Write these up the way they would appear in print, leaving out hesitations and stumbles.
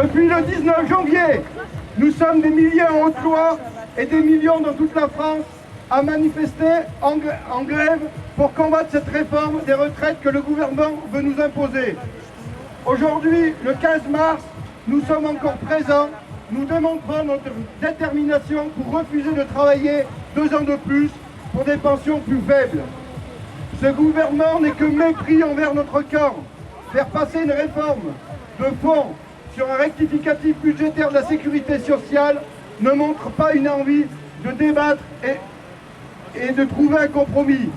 Depuis le 19 janvier, nous sommes des milliers en Haute-Loire et des millions dans toute la France à manifester en grève pour combattre cette réforme des retraites que le gouvernement veut nous imposer. Aujourd'hui, le 15 mars, nous sommes encore présents. Nous démontrons notre détermination pour refuser de travailler 2 ans de plus pour des pensions plus faibles. Ce gouvernement n'est que mépris envers notre camp. Faire passer une réforme de fond sur un rectificatif budgétaire de la sécurité sociale ne montre pas une envie de débattre et de trouver un compromis.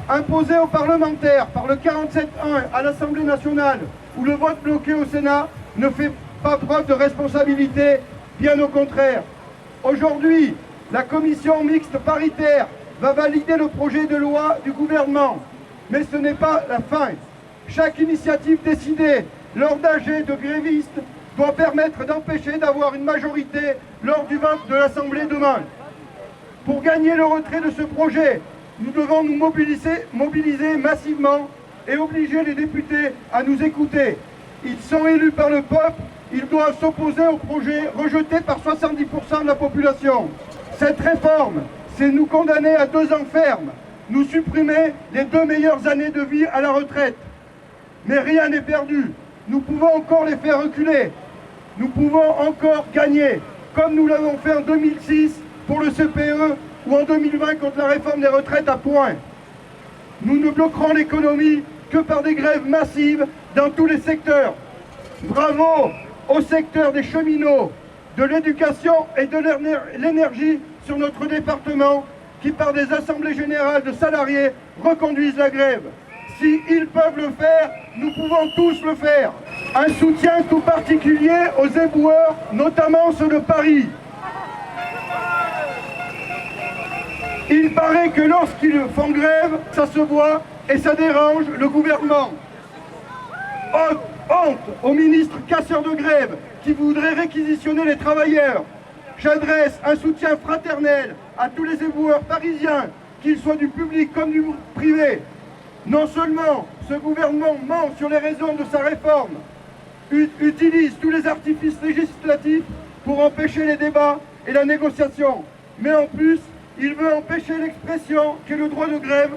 Imposé aux parlementaires par le 47-1 à l'Assemblée nationale ou le vote bloqué au Sénat ne fait pas preuve de responsabilité, bien au contraire. Aujourd'hui, la commission mixte paritaire va valider le projet de loi du gouvernement. Mais ce n'est pas la fin. Chaque initiative décidée lors d'AG de grévistes doit permettre d'empêcher d'avoir une majorité lors du vote de l'Assemblée demain. Pour gagner le retrait de ce projet, nous devons nous mobiliser massivement et obliger les députés à nous écouter. Ils sont élus par le peuple, ils doivent s'opposer au projet rejeté par 70% de la population. Cette réforme, c'est nous condamner à 2 ans ferme, nous supprimer les 2 meilleures années de vie à la retraite. Mais rien n'est perdu. Nous pouvons encore les faire reculer. Nous pouvons encore gagner, comme nous l'avons fait en 2006 pour le CPE ou en 2020 contre la réforme des retraites à point. Nous ne bloquerons l'économie que par des grèves massives dans tous les secteurs. Bravo au secteur des cheminots, de l'éducation et de l'énergie sur notre département qui, par des assemblées générales de salariés, reconduisent la grève. Si ils peuvent le faire, nous pouvons tous le faire. Un soutien tout particulier aux éboueurs, notamment ceux de Paris. Il paraît que lorsqu'ils font grève, ça se voit et ça dérange le gouvernement. Honte aux ministres casseurs de grève qui voudraient réquisitionner les travailleurs. J'adresse un soutien fraternel à tous les éboueurs parisiens, qu'ils soient du public comme du privé. Non seulement ce gouvernement ment sur les raisons de sa réforme, utilise tous les artifices législatifs pour empêcher les débats et la négociation, mais en plus, il veut empêcher l'expression qu'est le droit de grève.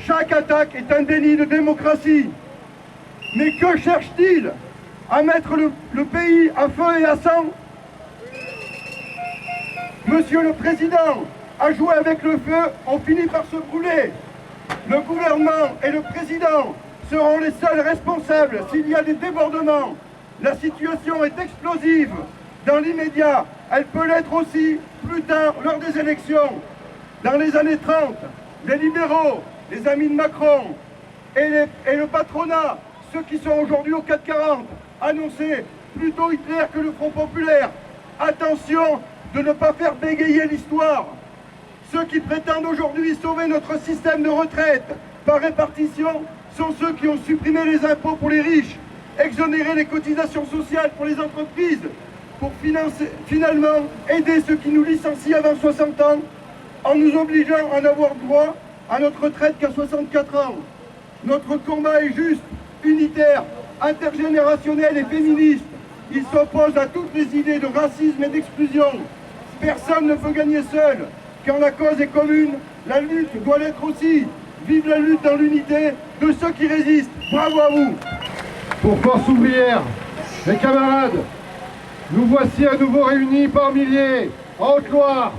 Chaque attaque est un déni de démocratie. Mais que cherche-t-il? À mettre le pays à feu et à sang? Monsieur le Président, à jouer avec le feu, on finit par se brûler. Le gouvernement et le Président seront les seuls responsables s'il y a des débordements. La situation est explosive. Dans l'immédiat, elle peut l'être aussi plus tard lors des élections. Dans les années 30, les libéraux, les amis de Macron et le patronat, ceux qui sont aujourd'hui au 440, annonçaient plutôt Hitler que le Front populaire. Attention de ne pas faire bégayer l'histoire. Ceux qui prétendent aujourd'hui sauver notre système de retraite par répartition sont ceux qui ont supprimé les impôts pour les riches, exonéré les cotisations sociales pour les entreprises, pour finalement aider ceux qui nous licencient avant 60 ans, en nous obligeant à n'avoir droit à notre retraite qu'à 64 ans. Notre combat est juste, unitaire, intergénérationnel et féministe. Il s'oppose à toutes les idées de racisme et d'exclusion. Personne ne peut gagner seul. Quand la cause est commune, la lutte doit l'être aussi. Vive la lutte dans l'unité de ceux qui résistent. Bravo à vous. Pour Force ouvrière, mes camarades, nous voici à nouveau réunis par milliers en Haute-Loire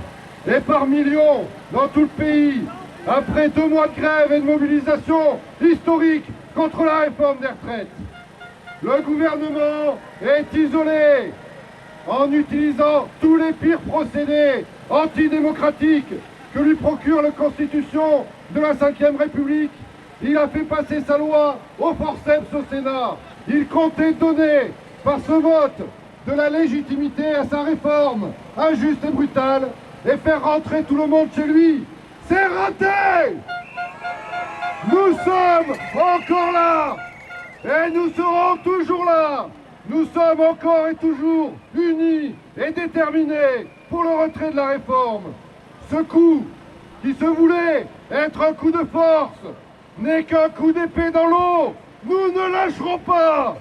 et par millions dans tout le pays, après 2 mois de grève et de mobilisation historique contre la réforme des retraites. Le gouvernement est isolé en utilisant tous les pires procédés antidémocratiques que lui procure la Constitution de la Ve République. Il a fait passer sa loi au forceps au Sénat. Il comptait donner, par ce vote, de la légitimité à sa réforme injuste et brutale et faire rentrer tout le monde chez lui. C'est raté! Nous sommes encore là et nous serons toujours là. Nous sommes encore et toujours unis et déterminés pour le retrait de la réforme. Ce coup, qui se voulait être un coup de force, n'est qu'un coup d'épée dans l'eau. Nous ne lâcherons pas.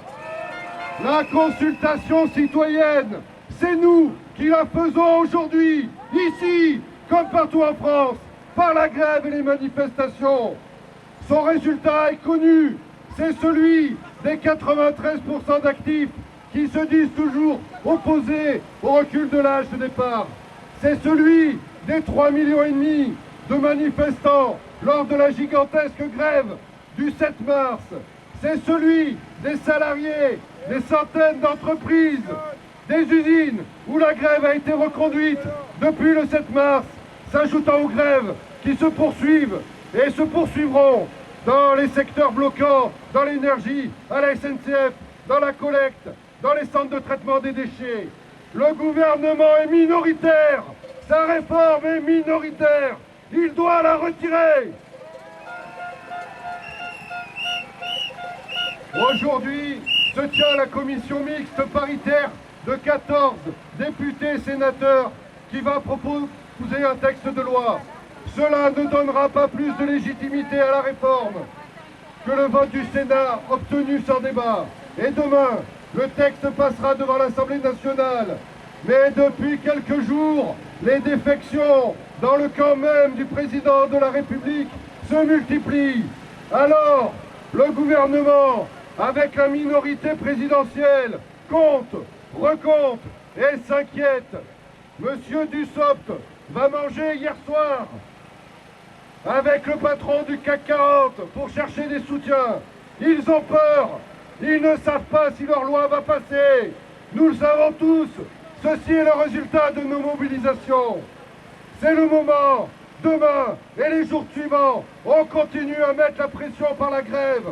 La consultation citoyenne, c'est nous qui la faisons aujourd'hui, ici, comme partout en France, par la grève et les manifestations. Son résultat est connu, c'est celui des 93% d'actifs qui se disent toujours opposés au recul de l'âge de départ. C'est celui des 3,5 millions de manifestants lors de la gigantesque grève du 7 mars. C'est celui des salariés, des centaines d'entreprises, des usines où la grève a été reconduite depuis le 7 mars, s'ajoutant aux grèves qui se poursuivent et se poursuivront dans les secteurs bloquants, dans l'énergie, à la SNCF, dans la collecte, dans les centres de traitement des déchets. Le gouvernement est minoritaire, sa réforme est minoritaire, il doit la retirer. Aujourd'hui se tient la commission mixte paritaire de 14 députés et sénateurs qui va proposer un texte de loi. Cela ne donnera pas plus de légitimité à la réforme que le vote du Sénat obtenu sans débat. Et demain, le texte passera devant l'Assemblée nationale. Mais depuis quelques jours, les défections dans le camp même du président de la République se multiplient. Alors, le gouvernement, avec la minorité présidentielle, compte, recompte et s'inquiète. Monsieur Dussopt va manger hier soir avec le patron du CAC 40 pour chercher des soutiens. Ils ont peur, ils ne savent pas si leur loi va passer. Nous le savons tous, ceci est le résultat de nos mobilisations. C'est le moment, demain et les jours suivants, on continue à mettre la pression par la grève.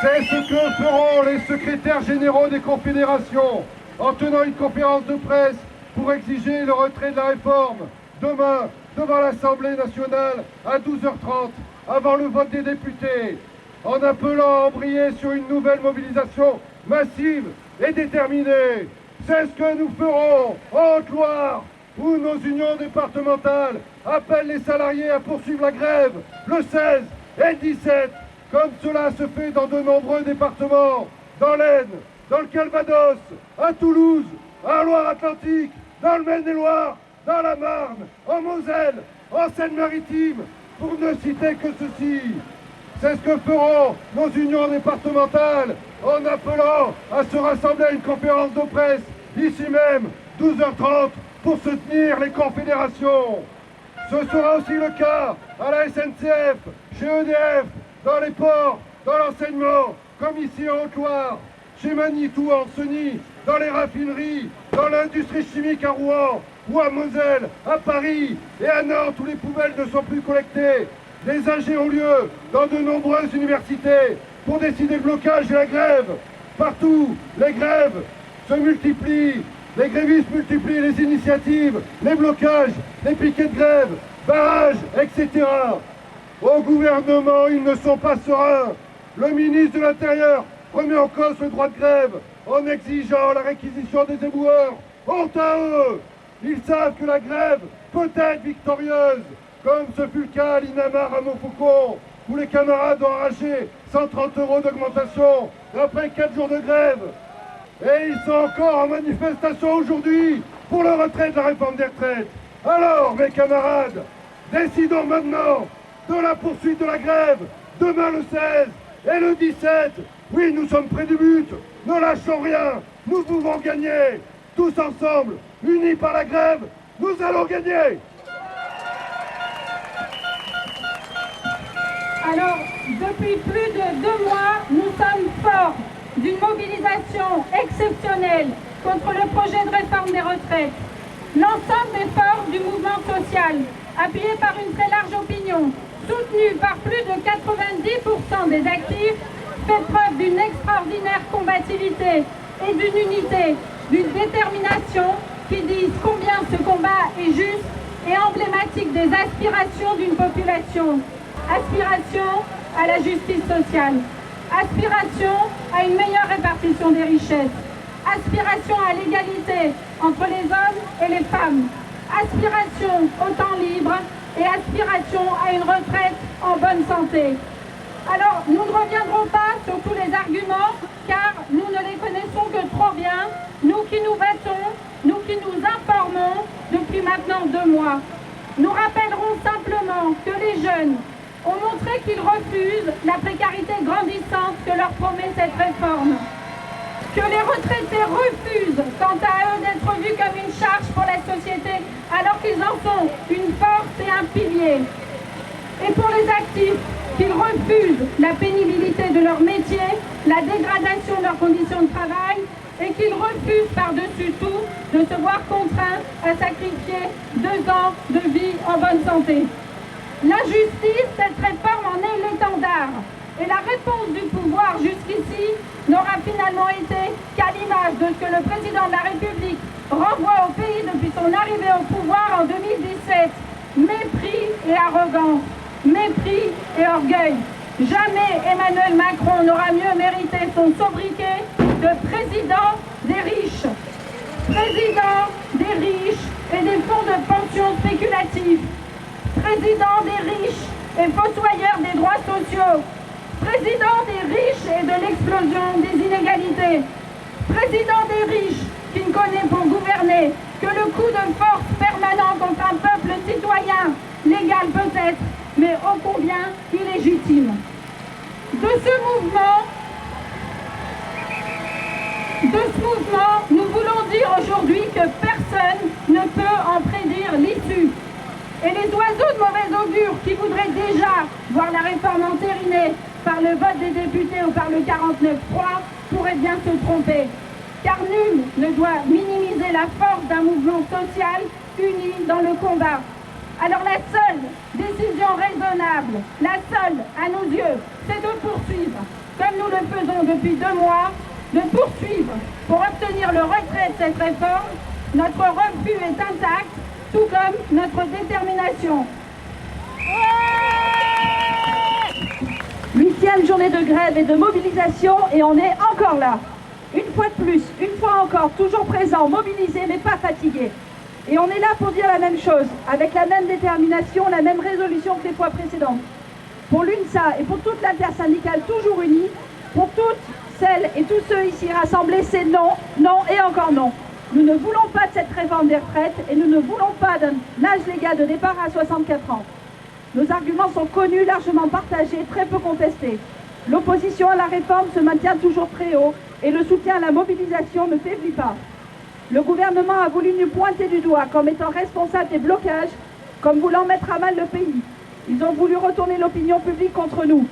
C'est ce que feront les secrétaires généraux des confédérations en tenant une conférence de presse pour exiger le retrait de la réforme demain devant l'Assemblée nationale à 12h30 avant le vote des députés, en appelant à embrayer sur une nouvelle mobilisation massive et déterminée. C'est ce que nous ferons en Haute-Loire, où nos unions départementales appellent les salariés à poursuivre la grève le 16 et 17, comme cela se fait dans de nombreux départements, dans l'Aisne, dans le Calvados, à Toulouse, à Loire-Atlantique, dans le Maine-et-Loire, dans la Marne, en Moselle, en Seine-Maritime, pour ne citer que ceci. C'est ce que feront nos unions départementales en appelant à se rassembler à une conférence de presse, ici même, 12h30, pour soutenir les confédérations. Ce sera aussi le cas à la SNCF, chez EDF, dans les ports, dans l'enseignement, comme ici en Haute-Loire, chez Manitou en Senis, dans les raffineries, dans l'industrie chimique à Rouen, ou à Moselle, à Paris et à Nantes où les poubelles ne sont plus collectées. Les AG ont lieu dans de nombreuses universités pour décider le blocage et la grève. Partout, les grèves se multiplient, les grévistes multiplient les initiatives, les blocages, les piquets de grève, barrages, etc. Au gouvernement, ils ne sont pas sereins. Le ministre de l'Intérieur remet en cause le droit de grève en exigeant la réquisition des éboueurs. Honte à eux! Ils savent que la grève peut être victorieuse, comme ce fut le cas à l'Inamar à Montfaucon, où les camarades ont arraché 130 € d'augmentation après 4 jours de grève. Et ils sont encore en manifestation aujourd'hui pour le retrait de la réforme des retraites. Alors, mes camarades, décidons maintenant de la poursuite de la grève, demain le 16 et le 17. Oui, nous sommes près du but, ne lâchons rien, nous pouvons gagner. Tous ensemble, unis par la grève, nous allons gagner! Alors, depuis plus de 2 mois, nous sommes forts d'une mobilisation exceptionnelle contre le projet de réforme des retraites. L'ensemble des forces du mouvement social, appuyé par une très large opinion, soutenu par plus de 90% des actifs, fait preuve d'une extraordinaire combativité et d'une unité, d'une détermination qui disent combien ce combat est juste et emblématique des aspirations d'une population. Aspiration à la justice sociale, aspiration à une meilleure répartition des richesses, aspiration à l'égalité entre les hommes et les femmes, aspiration au temps libre et aspiration à une retraite en bonne santé. Alors, nous ne reviendrons pas sur tous les arguments, car nous ne les connaissons que trop bien, nous qui nous battons, nous qui nous informons depuis maintenant 2 mois. Nous rappellerons simplement que les jeunes ont montré qu'ils refusent la précarité grandissante que leur promet cette réforme. Que les retraités refusent, quant à eux, d'être vus comme une charge pour la société, alors qu'ils en sont une force et un pilier. Et pour les actifs, qu'ils refusent la pénibilité de leur métier, la dégradation de leurs conditions de travail, et qu'ils refusent par-dessus tout de se voir contraints à sacrifier 2 ans de vie en bonne santé. L'injustice, cette réforme en est l'étendard. Et la réponse du pouvoir jusqu'ici n'aura finalement été qu'à l'image de ce que le président de la République renvoie au pays depuis son arrivée au pouvoir en 2017. Mépris et arrogance, mépris et orgueil. Jamais Emmanuel Macron n'aura mieux mérité son sobriquet de président des riches. Président des riches et des fonds de pension spéculatifs. Président des riches et fossoyeur des droits sociaux. Président des riches et de l'explosion des inégalités. Président des riches qui ne connaît pour gouverner que le coup de force permanent contre un peuple citoyen, légal peut-être, mais ô combien illégitime. De ce mouvement, nous voulons dire aujourd'hui que personne ne peut en prédire l'issue. Et les oiseaux de mauvais augure qui voudraient déjà voir la réforme entérinée par le vote des députés ou par le 49.3 pourraient bien se tromper. Car nul ne doit minimiser la force d'un mouvement social uni dans le combat. Alors la seule décision raisonnable, la seule à nos yeux, c'est de poursuivre, comme nous le faisons depuis 2 mois, de poursuivre pour obtenir le retrait de cette réforme. Notre refus est intact, tout comme notre détermination. 8e journée de grève et de mobilisation et on est encore là. Une fois de plus, une fois encore, toujours présent, mobilisé mais pas fatigué. Et on est là pour dire la même chose, avec la même détermination, la même résolution que les fois précédentes. Pour l'UNSA et pour toute l'intersyndicale toujours unie, pour toutes celles et tous ceux ici rassemblés, c'est non, non et encore non. Nous ne voulons pas de cette réforme des retraites et nous ne voulons pas d'un âge légal de départ à 64 ans. Nos arguments sont connus, largement partagés, très peu contestés. L'opposition à la réforme se maintient toujours très haut et le soutien à la mobilisation ne faiblit pas. Le gouvernement a voulu nous pointer du doigt comme étant responsable des blocages, comme voulant mettre à mal le pays. Ils ont voulu retourner l'opinion publique contre nous.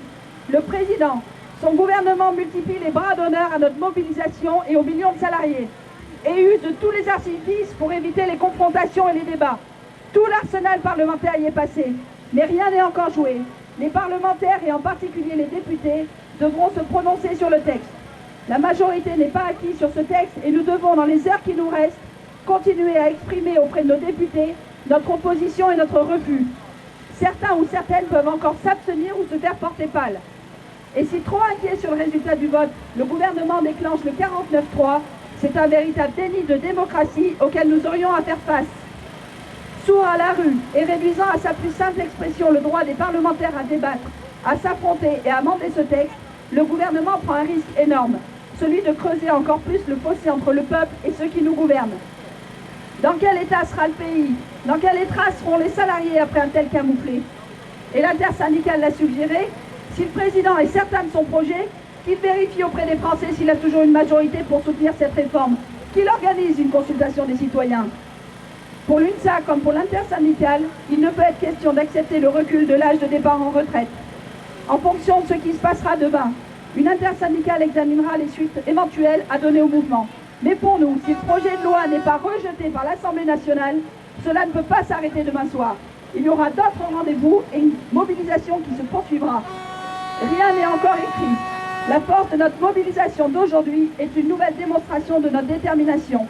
Le président, son gouvernement multiplie les bras d'honneur à notre mobilisation et aux millions de salariés et use de tous les artifices pour éviter les confrontations et les débats. Tout l'arsenal parlementaire y est passé, mais rien n'est encore joué. Les parlementaires et en particulier les députés devront se prononcer sur le texte. La majorité n'est pas acquise sur ce texte et nous devons, dans les heures qui nous restent, continuer à exprimer auprès de nos députés notre opposition et notre refus. Certains ou certaines peuvent encore s'abstenir ou se faire porter pâle. Et si trop inquiet sur le résultat du vote, le gouvernement déclenche le 49.3, c'est un véritable déni de démocratie auquel nous aurions à faire face. Sourd à la rue et réduisant à sa plus simple expression le droit des parlementaires à débattre, à s'affronter et à amender ce texte, le gouvernement prend un risque énorme, celui de creuser encore plus le fossé entre le peuple et ceux qui nous gouvernent. Dans quel état sera le pays? Dans quel état seront les salariés après un tel camouflet? Et l'intersyndicale l'a suggéré, si le président est certain de son projet, qu'il vérifie auprès des Français s'il a toujours une majorité pour soutenir cette réforme, qu'il organise une consultation des citoyens. Pour l'UNSA comme pour l'intersyndicale, il ne peut être question d'accepter le recul de l'âge de départ en retraite. En fonction de ce qui se passera demain, une intersyndicale examinera les suites éventuelles à donner au mouvement. Mais pour nous, si le projet de loi n'est pas rejeté par l'Assemblée nationale, cela ne peut pas s'arrêter demain soir. Il y aura d'autres rendez-vous et une mobilisation qui se poursuivra. Rien n'est encore écrit. La force de notre mobilisation d'aujourd'hui est une nouvelle démonstration de notre détermination.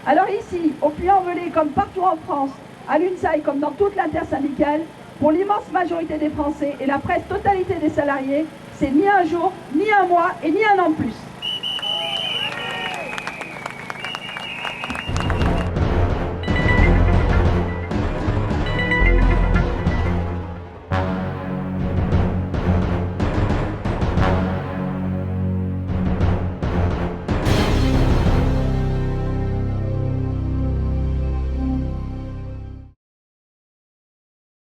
Alors ici, au Puy-en-Velay comme partout en France, à l'UNSA comme dans toute l'intersyndicale, pour l'immense majorité des Français et la presque totalité des salariés, c'est ni un jour, ni un mois et ni un an de plus.